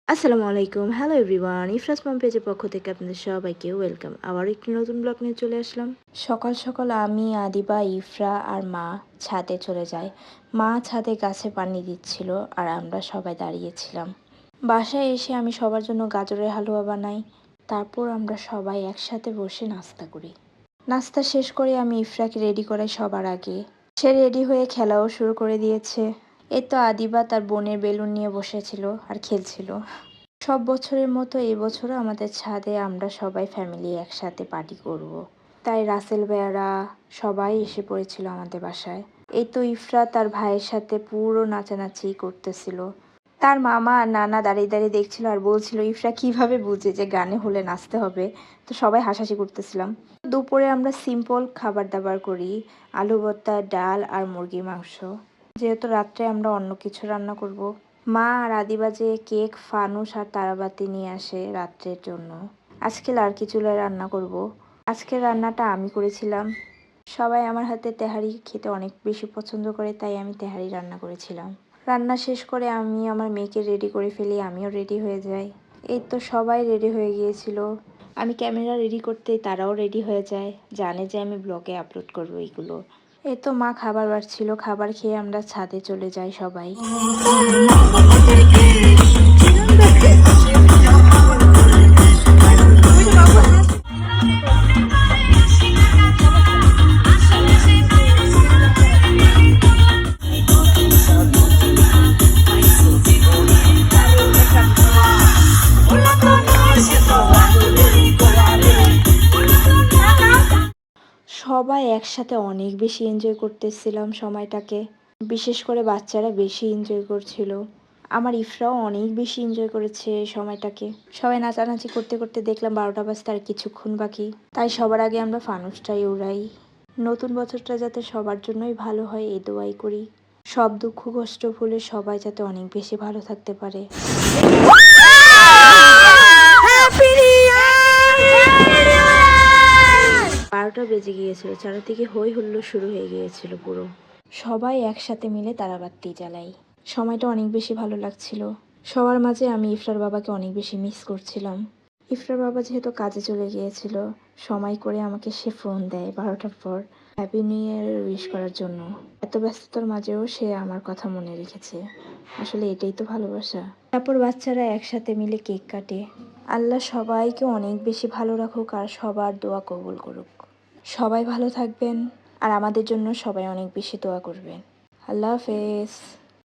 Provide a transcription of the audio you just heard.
আসসালামু আলাইকুম। Hello everyone. Ifraz মম পেজের পক্ষ থেকে আপনাদের সবাইকে ওয়েলকাম। আবার একটি নতুন ব্লগ নিয়ে চলে আসলাম। সকাল সকাল আমি, আদিবা, ইফরা আর মা ছাদে চলে যাই। মা ছাদে গাছে পানি দিচ্ছিল আর আমরা সবাই দাঁড়িয়েছিলাম। বাসায় এসে আমি সবার জন্য গাজরের হালুয়া বানাই। তারপর আমরা সবাই একসাথে বসে নাস্তা করি। নাস্তা শেষ করে আমি ইফরাকে রেডি করাই সবার আগে। সে রেডি হয়ে খেলাও শুরু করে দিয়েছে। এই তো আদিবা তার বোনের বেলুন নিয়ে বসেছিল আর খেলছিল। সব বছরের মতো এবছরও আমাদের ছাদে আমরা সবাই ফ্যামিলি একসাথে পার্টি করব। তাই রাসেল ভাইয়ারা সবাই এসে পড়েছিল আমাদের বাসায়। এই তো ইফরা তার ভাইয়ের সাথে পুরো নাচানাচি করতেছিল। তার মামা আর নানা দাঁড়িয়ে দাঁড়িয়ে দেখছিল আর বলছিল ইফরা কিভাবে বুঝে যে গানে হলে নাচতে হবে। তো সবাই হাসাহাসি করতেছিলাম। দুপুরে আমরা সিম্পল খাবার দাবার করি, আলু ভর্তা, ডাল আর মুরগির মাংস। যেহেতু রাত্রে আমরা অন্য কিছু রান্না করব। মা আর আদিবাজে কেক, ফানুস আর তারাবাতি নিয়ে আসে রাত্রের জন্য। আজকে লার্কি চুলায় রান্না করব। আজকের রান্নাটা আমি করেছিলাম। সবাই আমার হাতে তেহারি খেতে অনেক বেশি পছন্দ করে, তাই আমি তেহারি রান্না করেছিলাম। রান্না শেষ করে আমি আমার মেয়েকে রেডি করে ফেলি, আমিও রেডি হয়ে যাই। এই তো সবাই রেডি হয়ে গিয়েছিল। আমি ক্যামেরা রেডি করতেই তারাও রেডি হয়ে যায়, জানে যে আমি ব্লগে আপলোড করবো এইগুলো। এই তো মা খাবার বাড়ছিল, খাবার খেয়ে আমরা ছাদে চলে যাই সবাই। সবাই একসাথে অনেক বেশি এনজয় করতেছিলাম সময়টাকে। বিশেষ করে বাচ্চারা বেশি এনজয় করছিল। আমার ইফরাও অনেক বেশি এনজয় করেছে এই সময়টাকে। সবাই নাচানাচি করতে করতে দেখলাম 12টা বাজতে আর কিছুক্ষণ বাকি। তাই সবার আগে আমরা ফানুসটাই উড়াই। নতুন বছরটা যাতে সবার জন্যই ভালো হয় এই দোয়াই করি। সব দুঃখ কষ্ট ভুলে সবাই যাতে অনেক বেশি ভালো থাকতে পারে। 12টা বেজে গিয়েছিল, চারিদিকে হই হুল্লোড় শুরু হয়ে গিয়েছিল পুরো। সবাই একসাথে মিলে তারাবাতি জ্বালাই। সময়টা অনেক বেশি ভালো লাগছিল। সবার মাঝে আমি ইফরার বাবাকে অনেক বেশি মিস করছিলাম। ইফরার বাবা যেহেতু কাজে চলে গিয়েছিল, সময় করে আমাকে সে ফোন দেয় 12টার পর হ্যাপি নিউ ইয়ারের উইশ করার জন্য। এত ব্যস্ততার মাঝেও সে আমার কথা মনে রেখেছে। আসলে এটাই তো ভালোবাসা। তারপর বাচ্চারা একসাথে মিলে কেক কাটে। আল্লাহ সবাইকে অনেক বেশি ভালো রাখুক আর সবার দোয়া কবুল করুক। সবাই ভালো থাকবেন আর আমাদের জন্য সবাই অনেক বেশি দোয়া করবেন। আল্লাহ হাফেজ।